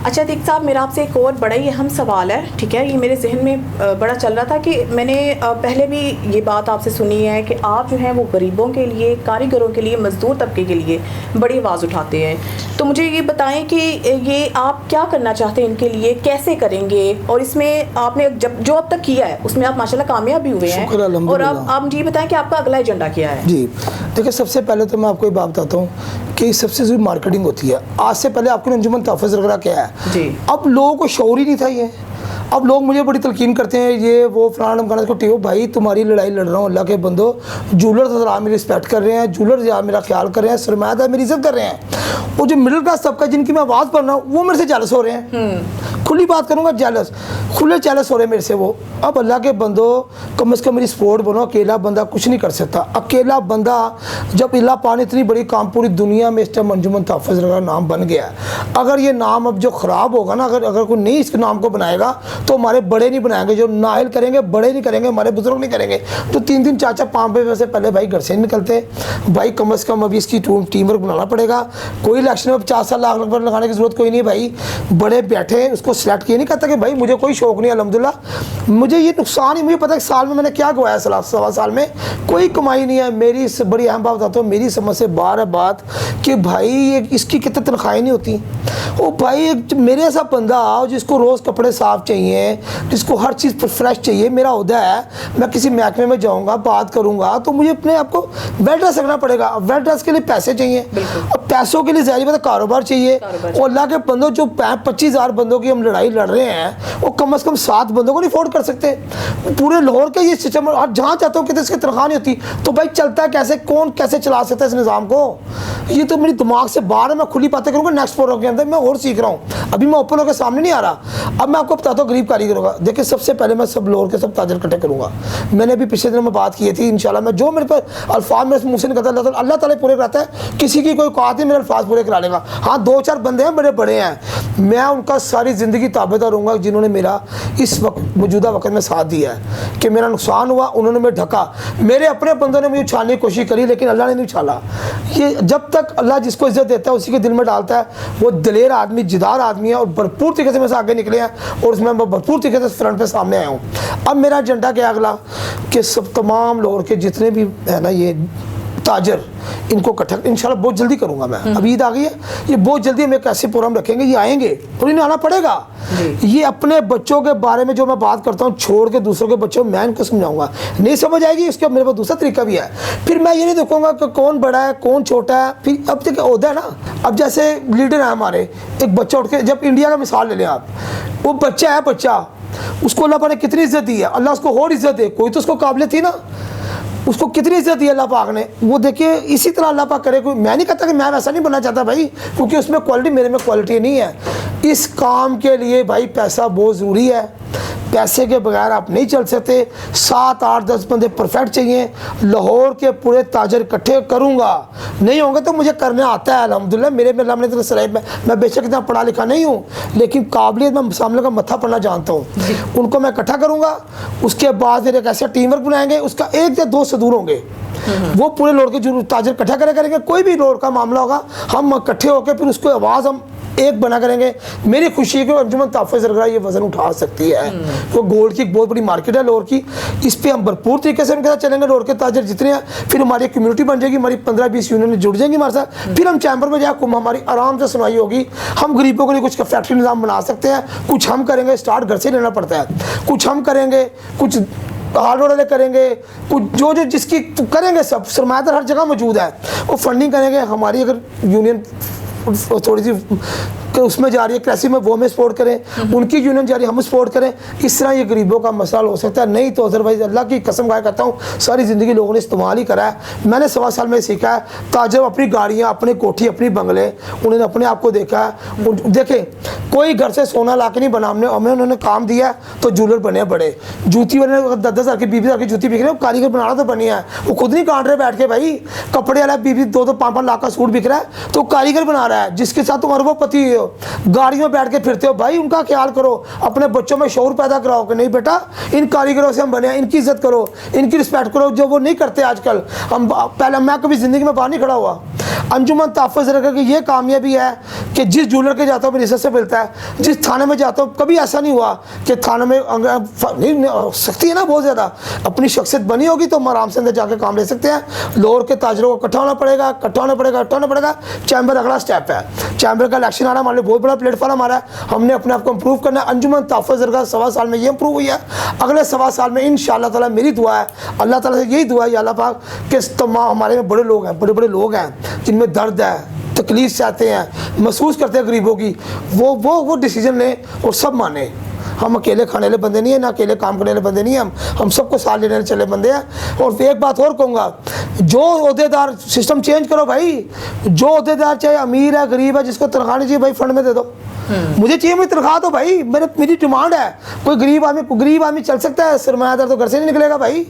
अच्छा दीक साहब, मेरा आपसे एक और बड़ा ही अहम सवाल है, ठीक है। ये मेरे जहन में बड़ा चल रहा था कि मैंने पहले भी ये बात आपसे सुनी है कि आप जो हैं वो गरीबों के लिए, कारीगरों के लिए, मज़दूर तबके के लिए बड़ी आवाज़ उठाते हैं। तो मुझे ये बताएं कि ये आप क्या करना चाहते हैं इनके लिए, कैसे करेंगे, और इसमें आपने जो अब तक किया है उसमें आप माशाल्लाह कामयाब भी हुए हैं, और अब आप मुझे ये बताएं कि आपका अगला एजेंडा क्या है। जी देखिए, सबसे पहले तो मैं आपको ये बात बताता हूँ कि सबसे ज़रूरी मार्केटिंग होती है। आज से पहले आपको अंजुमन तहफ़्फ़ुज़ वगैरह क्या है जी, अब लोगों को शौर ही नहीं था ये। अब लोग मुझे बड़ी तलकीन करते हैं, ये वो फलाना ढमकाना को टीओ भाई तुम्हारी लड़ाई लड़ रहा हूँ अल्लाह के बंदो। जूलर तो मेरी रिस्पेक्ट कर रहे हैं, जूलर मेरा ख्याल कर रहे हैं, सरमायादार मेरी इज्जत कर रहे हैं। वो जो मिडिल क्लास तबका जिनकी मैं आवाज़ पढ़ रहा हूँ वो मेरे से जेलस हो रहे हैं। खुली बात करूँगा, जेलस, खुले जेलस हो रहे हैं मेरे से वो। अब अल्लाह के बंदो कम से कम मेरी सपोर्ट बनो। अकेला बंदा कुछ नहीं कर सकता। अकेला बंदा जब इल्ला पानी इतनी बड़ी काम पूरी दुनिया में इस टाइम अंजुमन तहफ़्फ़ुज़ का नाम बन गया है। अगर ये नाम अब जो ख़राब होगा ना, अगर कोई नहीं इस नाम को बनाएगा तो हमारे बड़े नहीं बनाएंगे, जो नाइल करेंगे बड़े नहीं करेंगे, हमारे बुजुर्ग नहीं करेंगे। तो 3 चार 5 बजे से पहले भाई घर से नहीं निकलते भाई। कम से कम अभी इसकी टीम वर्क बनाना पड़ेगा। कोई इलेक्शन में 50 लाख रुपये लगाने की जरूरत कोई नहीं भाई। बड़े बैठे उसको सिलेक्ट किए, नहीं कहता कि भाई मुझे कोई शौक नहीं, अल्हम्दुलिल्लाह मुझे ये नुकसान ही, मुझे पता है साल में मैंने क्या गवाया, सवा साल में कोई कमाई नहीं है मेरी। बड़ी अहम बात बताता हूँ, मेरी समझ से बाहर है बात कि भाई ये इसकी कितनी तनख्वाहें नहीं होती। ओ भाई मेरे ऐसा बंदा जिसको रोज़ कपड़े साफ़ चाहिए, जिसको हर चीज़ फ्रेश चाहिए, मेरा ओहदा है, मैं किसी महकमे में जाऊँगा बात करूँगा तो मुझे अपने आप को वेल ड्रेस रखना पड़ेगा। वेल ड्रेस के लिए पैसे चाहिए, अब पैसों के लिए ज़ाहिर बात है कारोबार चाहिए। और अल्लाह के बंदों जो 25,000 बंदों की हम लड़ाई लड़ रहे हैं वो कम से कम 7 बंदों को नहीं अफोर्ड कर सकते। पूरे लाहौर का ये सिस्टम, और जहाँ चाहता हूँ कि इसकी तनख्वाह नहीं होती तो भाई चलता है कैसे, कौन कैसे चला सकता है इस निज़ाम को। ये तो मेरी दिमाग से बाहर है। मैं खुली बातें करूँगा नेक्स्ट प्रोग्राम के अंदर, मैं और सीख रहा हूँ, अभी मैं ओपन होकर सामने नहीं आ रहा। अब मैं आपको बताता हूँ गरीब कारीगर होगा। देखिए सबसे पहले मैं सब लाहौर के सब ताजर इकट्ठे करूँगा। मैंने अभी पिछले दिनों में बात की थी, इंशाल्लाह मैं जो मेरे पर अल्फाज मेरे मुँह से निकलता अल्लाह ताला पूरे कराता है। किसी की कोई औकात नहीं मेरे अल्फाज पूरे करा लेगा। हाँ 2-4 बंदे हैं बड़े बड़े हैं, मैं उनका सारी ज़िंदगी ताबेदार रहूँगा जिन्होंने मेरा इस वक्त मौजूदा वक्त में साथ दिया है। कि मेरा नुकसान हुआ उन्होंने मैं ढका, मेरे अपने बंदों ने मुझे उछालने की कोशिश करी लेकिन अल्लाह ने नहीं उछाला। ये जब तक अल्लाह जिसको इज्जत देता है उसी के दिल में डालता है। वो दलेर आदमी, जिदार आदमी है और भरपूर तरीके से मेरे से आगे निकले हैं और उसमें मैं भरपूर तरीके से फ्रंट पे सामने आया हूँ। अब मेरा एजेंडा क्या अगला कि सब तमाम लाहौर के जितने भी है ना ये ताजर, इनको इकट्ठा इंशाल्लाह बहुत जल्दी करूँगा मैं। अभी ईद आ गई है, ये बहुत जल्दी हम एक ऐसे प्रोग्राम रखेंगे, ये आएंगे और इन्हें आना पड़ेगा। ये अपने बच्चों के बारे में जो मैं बात करता हूँ छोड़ के दूसरों के बच्चों मैं इनको समझाऊंगा, नहीं समझ आएगी उसका मेरे पास दूसरा तरीका भी है। फिर मैं ये नहीं देखूंगा कि कौन बड़ा है कौन छोटा है। फिर अब तक ओहदा है ना, अब जैसे लीडर है हमारे, एक बच्चा उठ के, जब इंडिया का मिसाल ले लें आप, वो बच्चा है, बच्चा उसको अल्लाह पाक ने कितनी इज्जत दी है, अल्लाह उसको और इज्जत दे, कोई तो उसको काबिल थी ना, उसको कितनी इज्जत दी अल्लाह पाक ने। वो देखिए इसी तरह अल्लाह पाक करे। कोई मैं नहीं कहता कि मैं वैसा नहीं बनना चाहता भाई, क्योंकि उसमें क्वालिटी, मेरे में क्वालिटी नहीं है। इस काम के लिए भाई पैसा बहुत ज़रूरी है, पैसे के बगैर आप नहीं चल सकते। 7, 8, 10 बंदे परफेक्ट चाहिए। लाहौर के पूरे ताजर इकट्ठे करूँगा, नहीं होंगे तो मुझे करने आता है अल्हम्दुलिल्लाह। मेरे में अल्लाह ने तो सलाहियत, मैं बेशक इतना पढ़ा लिखा नहीं हूँ लेकिन काबिलियत मैं सामने का मत्था पढ़ना जानता हूँ। उनको मैं इकट्ठा करूँगा, उसके बाद फिर एक ऐसा टीम वर्क बनाएंगे, उसका 1 या 2 सदूर होंगे, वो पूरे लाहौर के जो ताजर इकट्ठा करेंगे। कोई भी लाहौर का मामला होगा हम इकट्ठे होकर फिर उसको आवाज़ हम एक बना करेंगे। मेरी खुशी है कि अंजुमन तहफ़्फ़ुज़ ये वज़न उठा सकती है। तो गोल्ड की एक बहुत बड़ी मार्केट है लाहौर की, इस पर हम भरपूर तरीके से उनके साथ चलेंगे। लाहौर के ताजर जितने हैं, फिर हमारी कम्युनिटी बन जाएगी, हमारी 15-20 यूनियन जुड़ जाएंगी हमारे साथ। फिर हम चैम्बर में जाए, हमारी आराम से सुनवाई होगी। हम गरीबों के लिए कुछ फैक्ट्री निज़ाम बना सकते हैं, कुछ हम करेंगे, स्टार्ट घर से लेना पड़ता है, कुछ हम करेंगे, कुछ हार्डवेयर वाले करेंगे, कुछ जो जिसकी करेंगे, सब सरमायादार हर जगह मौजूद है, वो फंडिंग करेंगे। हमारी अगर यूनियन थोड़ी सी उसमें जा रही है कृषि में, वो हमें सपोर्ट करें, उनकी यूनियन जा रही है हम सपोर्ट करें। इस तरह ये गरीबों का मसला हो सकता है। नहीं तो अदरवाइज अल्लाह की कसम खाया करता हूँ सारी ज़िंदगी लोगों ने इस्तेमाल ही करा है। मैंने 1.25 साल में सीखा है, ताजर अपनी गाड़ियाँ, अपनी कोठी, अपनी बंगले, उन्होंने अपने आप को देखा है। देखे कोई घर से सोना ला के नहीं बना, हमें उन्होंने काम दिया तो जूलर बने बड़े। जूती वाले 10-10 हज़ार की 20-20 हज़ार की जूती बिक रहे, कारीगर बनाना तो बनी है, वो खुद नहीं काट रहे बैठ के भाई। कपड़े वाला 20-20, 2-5 लाख का सूट बिक रहा है तो कारीगर बना रहा है, जिसके साथ तुम अरबोपति हो, गाड़ियों में बैठ के फिरते हो। भाई उनका ख्याल करो, अपने बच्चों में शौर पैदा कराओ कि नहीं बेटा इन कारीगरों से हम बने हैं, इनकी इज्जत करो, इनकी रिस्पेक्ट करो, जो वो नहीं करते आजकल। हम पहले, मैं कभी ज़िंदगी में बाहर नहीं खड़ा हुआ। अंजुमन तहफ़्फ़ुज़ की ये कामयाबी है कि जिस ज्वेलर के जाता हूँ मेरी इज्जत से मिलता है, जिस थाने में जाता हूँ कभी ऐसा नहीं हुआ कि थाने में नहीं सकती है ना बहुत ज़्यादा। अपनी शख्सियत बनी होगी तो हम आराम से अंदर जाके काम ले सकते हैं। लोअर के ताजरों को इकट्ठा होना पड़ेगा। चैम्बर अगला स्टेप है। चैम्बर का इलेक्शन आ रहा है, हमारे लिए बहुत बड़ा प्लेटफॉर्म आ रहा है। हमने अपने आप को इम्प्रूव करना है। अंजुमन तहफ़्फ़ुज़ दरगाह 1.25 साल में ये इम्प्रूव हुई है। अगले 1.25 साल में इंशाअल्लाह ताला मेरी दुआ है, अल्लाह ताला से यही दुआ है, या अल्लाह पाक कि तमाम हमारे में बड़े लोग हैं, बड़े लोग हैं जिनमें दर्द है, तकलीफ चाहते हैं, महसूस करते हैं गरीबों की, वो डिसीजन लें और सब माने। हम अकेले खाने वाले बंदे नहीं हैं, ना अकेले काम करने वाले बंदे नहीं हैं, हम सबको साथ लेने चले बंदे हैं। और एक बात और कहूँगा, जो ओहदेदार सिस्टम चेंज करो भाई, जो ओहदेदार चाहे अमीर है गरीब है, जिसको तनख्वाह नहीं चाहिए भाई फंड में दे दो। मुझे चाहिए मेरी तनख्वाह दो भाई, मेरी डिमांड है। कोई गरीब आदमी चल सकता है, सरमायादार तो घर से नहीं निकलेगा भाई।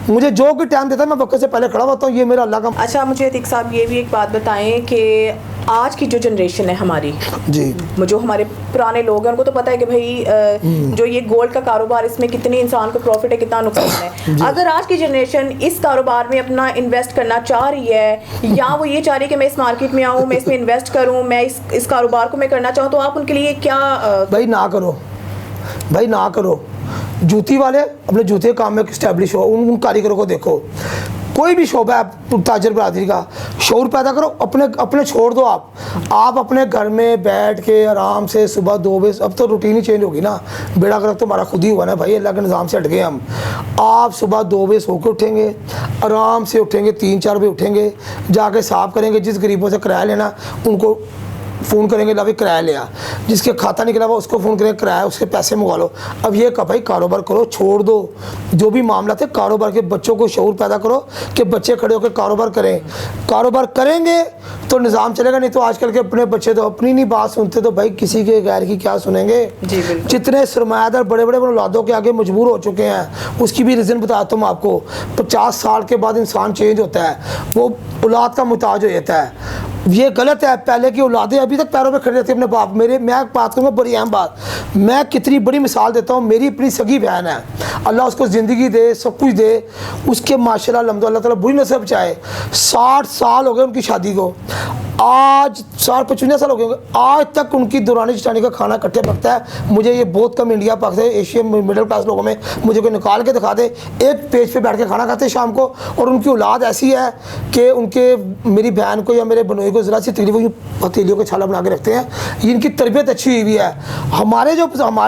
मुझे जो भी टाइम देता है मैं वक्त से पहले खड़ा होता हूँ, ये मेरा अल्लाह का। अच्छा, मुझे अतीक साहब ये भी एक बात बताएं कि आज की जो जनरेशन है हमारी जी, जो हमारे पुराने लोग हैं उनको तो पता है कि भाई जो ये गोल्ड का कारोबार, इसमें कितनी इंसान को प्रॉफिट है, कितना नुकसान है। अगर आज की जनरेशन इस कारोबार में अपना इन्वेस्ट करना चाह रही है, या वो ये चाह रही है कि मैं इस मार्केट में आऊँ, मैं इसमें इन्वेस्ट करूँ, मैं इस कारोबार को मैं करना चाहूँ, तो आप उनके लिए क्या भाई ना करो। जूती वाले अपने जूते काम में इस्टेब्लिश हो, उन कारीगरों को देखो। कोई भी शोबा है ताजर बरादरी का, शौर पैदा करो, अपने छोड़ दो। आप अपने घर में बैठ के आराम से सुबह 2 बजे, अब तो रूटीन ही चेंज होगी ना, बेड़ा गर्क तो हमारा खुद ही हुआ ना भाई, अल्लाह के निज़ाम से हट गए हम। आप सुबह 2 बजे सो के उठेंगे, आराम से उठेंगे, 3-4 बजे उठेंगे, जाके साफ़ करेंगे, जिस गरीबों से किराया लेना उनको फ़ोन करेंगे, ला भाई किराया लिया, जिसके खाता निकला हुआ उसको फ़ोन करेंगे, किराया उसके पैसे मंगवा लो। अब ये भाई कारोबार करो, छोड़ दो जो भी मामला थे कारोबार के, बच्चों को शऊर पैदा करो कि बच्चे खड़े होकर कारोबार करें। कारोबार करेंगे तो निज़ाम चलेगा, नहीं तो आजकल के अपने बच्चे तो अपनी नहीं बात सुनते, तो भाई किसी के गैर की क्या सुनेंगे। जितने सरमायादार बड़े बड़े औलादों के आगे मजबूर हो चुके हैं, उसकी भी रीज़न बताता हूँ आपको। 50 साल के बाद इंसान चेंज होता है, वो औलाद का मुताज हो जाता है। ये गलत है। पहले की औलादें अभी तक पैरों पे खड़े रहती है अपने बाप। मैं बात करूँगा बड़ी अहम बात, मैं कितनी बड़ी मिसाल देता हूँ। मेरी अपनी सगी बहन है, अल्लाह उसको ज़िंदगी दे, सब कुछ दे, उसके माशाल्लाह अल्हम्दुलिल्लाह ताला बुरी नस्ल बचाए। 60 साल हो गए उनकी शादी को, आज 55 साल हो गए, आज तक उनकी दुरानी चिटानी का खाना इकट्ठे पकता है। मुझे ये बहुत कम India Pakistan Asia middle class लोगों में मुझे कोई निकाल के दिखा दे, एक पेज पे बैठ के खाना खाते हैं शाम को। और उनकी औलाद ऐसी है कि उनके मेरी बहन को या मेरे बनोई को ज़रा सी तकलीफ हुई, पतीलियों के छाला बना के रखते हैं। इनकी तरबियत अच्छी हुई है। हमारे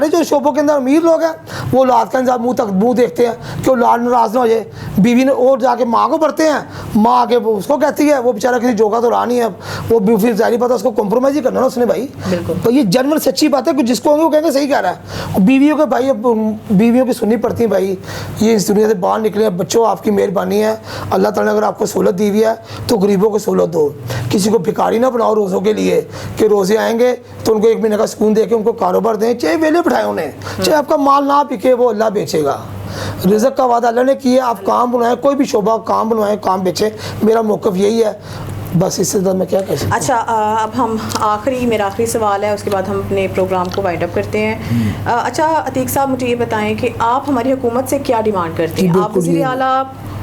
जो शोबों के अंदर अमीर लोग हैं, वो औलाद का इंतजाम मुँह देखते हैं कि औलाद नाराज़ ना हो जाए। बीवी ने और जाके माँ को पढ़ते हैं, माँ आके उसको कहती है, वो बेचारा किसी जोगा तो रहा नहीं है, वो फिर जारी बात है उसको कॉम्प्रोमाइज़ ही करना ना उसने भाई। तो ये जनरल सच्ची बात है कि जिसको होंगे वो कहेंगे सही कह रहा है। बीवियों के भाई, अब बीवियों की सुननी पड़ती है भाई। ये इस दुनिया से बाहर निकले, बच्चों आपकी मेहरबानी है, अल्लाह ताला ने अगर आपको सहूलत दी हुई है तो गरीबों को सहूलत दो। किसी को भिखारी ना बनाओ रोज़ों के लिए कि रोज़े आएंगे तो उनको 1 महीने का सुकून दे के उनको कारोबार दें, चाहे वेले बिठाएं उन्हें, चाहे आपका माल ना बिके वो अल्लाह बेचेगा। रिज़्क़ का वादा अल्लाह ने किया, आप काम बनाएं, कोई भी शोबा काम बनवाएं, काम बेचें। मेरा मौक़िफ़ यही है, बस इससे ज़्यादा मैं क्या कह सकता हूँ। अच्छा, अब हम मेरा आखिरी सवाल है, उसके बाद हम अपने प्रोग्राम को वाइंड अप करते हैं। अच्छा अतीक साहब, मुझे ये बताएं कि आप हमारी हुकूमत से क्या डिमांड करते हैं? आप वज़ीर आला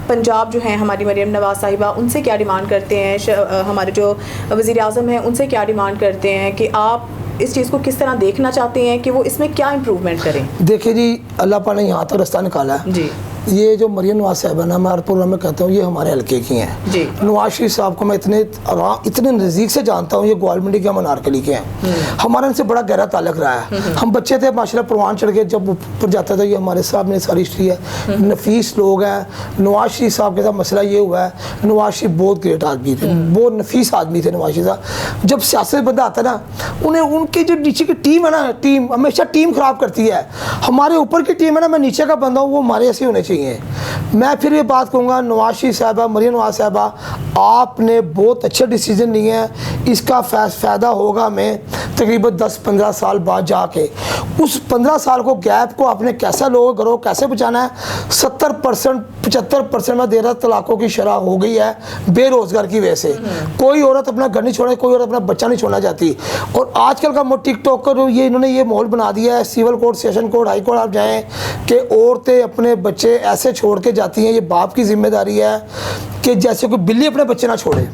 पंजाब जो हैं हमारी मरियम नवाज़ साहिबा, उनसे क्या डिमांड करते हैं? हमारे जो वज़ीर आज़म हैं उनसे क्या डिमांड करते हैं कि आप इस चीज़ को किस तरह देखना चाहते हैं कि वो इसमें क्या इम्प्रूवमेंट करें? देखिए जी, अल्लाह पाक ने यहाँ तक रास्ता निकाला है जी। ये जो मरियम नवाज़ साहिबा ना, मैं हर प्रोग्राम में कहता हूँ ये हमारे हल्के की हैं जी। नवाज शरीफ साहब को मैं इतने नज़दीक से जानता हूँ, ये ग्वालमंडी के मनारकली के हैं। हमारा इनसे बड़ा गहरा ताल्लुक़ रहा है। हम बच्चे थे माशाल्लाह, परवान चढ़ के जब ऊपर जाता था, ये हमारे साहब ने सारी हिस्ट्री है, नफीस लोग हैं। नवाज शरीफ साहब के साथ मसला ये हुआ है, नवाज शरीफ बहुत ग्रेट आदमी थे, बहुत नफीस आदमी थे नवाज शरीफ साहब। जब सियासत बंदा आता ना, उन्हें उनकी जो नीचे की टीम है ना, टीम हमेशा टीम ख़राब करती है। हमारे ऊपर की टीम है ना, मैं नीचे का बंदा हूँ, वो हमारे ऐसे होने चाहिए। मैं फिर ये बात कहूँगा, नवाज शरीफ साहबा, मरियम नवाज साहबा, आपने बहुत अच्छे डिसीजन लिए हैं। इसका फ़ायदा होगा हमें तकरीबन 10-15 साल बाद जाके। उस 15 साल को गैप को आपने कैसा लोगों घरों कैसे बचाना है। 70% 75% में दे रहा तलाक़ों की शरह हो गई है बेरोज़गार की वजह से। कोई औरत अपना घर नहीं छोड़ना, कोई औरत अपना बच्चा नहीं छोड़ना चाहती। और आजकल का टिकटॉक कर ये इन्होंने ये माहौल बना दिया है, civil court, session court, high court आप जाएँ कि औरतें अपने बच्चे ऐसे छोड़ के जाती हैं। ये बाप की जिम्मेदारी है कि जैसे कोई बिल्ली अपने बच्चे ना छोड़े।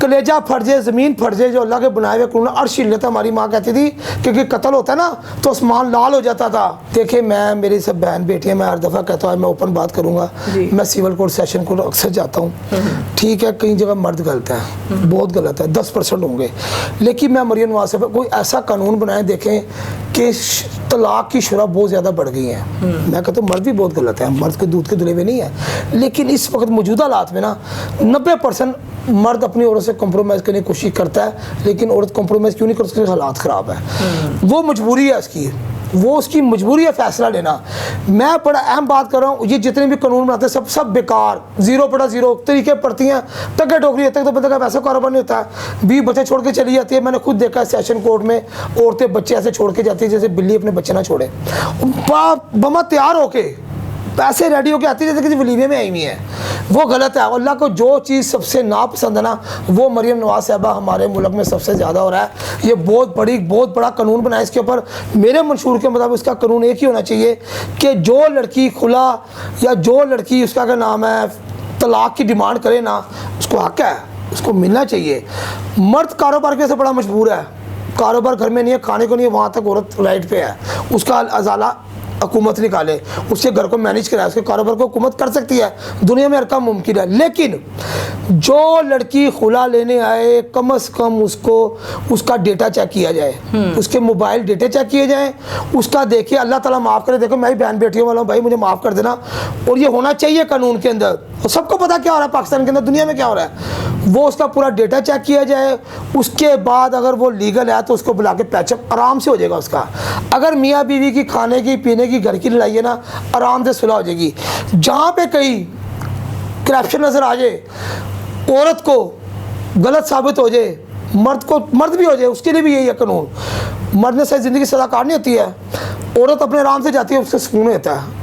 कलेजा फट जाए, ज़मीन फट जाए, जो अल्लाह के बनाए हुए कानून अर्श हिल लेता। हमारी माँ कहती थी क्योंकि कत्ल होता है ना तो आसमान लाल हो जाता था। देखिए मैं, मेरी सब बहन बेटियाँ, मैं हर दफ़ा कहता हूँ, मैं ओपन बात करूँगा, मैं सिविल कोर्ट सेशन को अक्सर जाता हूँ, ठीक है, कई जगह मर्द गलत है, बहुत गलत है, 10% होंगे, लेकिन मैं मरियम नवाज साहब कोई ऐसा कानून बनाए देखें कि तलाक की शुरा बहुत ज़्यादा बढ़ गई है। मैं कहता हूँ मर्द भी बहुत गलत है, मर्द के दूध के धुले हुए नहीं है, लेकिन इस वक्त मौजूदा हालात में ना 90% मर्द अपनी औरत से कॉम्प्रोमाइज़ करने की कोशिश करता है, लेकिन औरत कॉम्प्रोमाइज़ क्यों नहीं करती? उसके हालात ख़राब है, वो मजबूरी है उसकी, वो उसकी मजबूरी है फैसला लेना। मैं बड़ा अहम बात कर रहा हूँ, ये जितने भी कानून बनाते हैं सब बेकार, 0/0 तरीके पड़ती हैं, टक्के टोकरी होते हैं, तो बंदे का वैसा कारोबार नहीं होता है। 20 बच्चे छोड़ के चली जाती है, मैंने खुद देखा है सेशन कोर्ट में औरतें बच्चे ऐसे छोड़ के जाती है जैसे बिल्ली अपने बच्चे ना छोड़े, बमा तैयार होके पैसे रेडी होके आती है जैसे किसी वलीमे में आई हुई है, वो गलत है। अल्लाह को जो चीज़ सबसे नापसंद है ना, वो मरियम नवाज साहबा हमारे मुल्क में सबसे ज़्यादा हो रहा है। ये बहुत बड़ा कानून बना है इसके ऊपर। मेरे मंशूर के मुताबिक इसका कानून एक ही होना चाहिए कि जो लड़की खुला या जो लड़की उसका क्या नाम है तलाक की डिमांड करे ना, उसको हक है, उसको मिलना चाहिए। मर्द कारोबार के से बड़ा मजबूर है, कारोबार घर में नहीं है, खाने को नहीं है, वहाँ तक औरत राइट पे है, उसका अजाला हुकूमत निकाले, उसके घर को मैनेज कराए, उसके कारोबार को हुकूमत कर सकती है, दुनिया में हर काम मुमकिन है। लेकिन जो लड़की खुला लेने आए कम से कम उसको उसका डेटा चेक किया जाए, उसके मोबाइल डेटा चेक किए जाए, उसका देखिए, अल्लाह ताला माफ़ करे, देखो मैं ही बहन बेटियों वाला हूँ भाई, मुझे माफ़ कर देना, और ये होना चाहिए कानून के अंदर, और सबको पता क्या हो रहा है पाकिस्तान के अंदर, दुनिया में क्या हो रहा है, वो उसका पूरा डेटा चेक किया जाए। उसके बाद अगर वो लीगल है तो उसको बुला के पैचअप आराम से हो जाएगा उसका। अगर मियाँ बीवी की खाने की पीने की घर की लड़ाई है ना, आराम से सुलह हो जाएगी। जहाँ पे कहीं करप्शन नज़र आ जाए, औरत को गलत साबित हो जाए, मर्द भी हो जाए, उसके लिए भी यही है कानून। मर्द ने सही ज़िंदगी सदा काटनी होती है, औरत अपने आराम से जाती है, उससे सुकून होता है।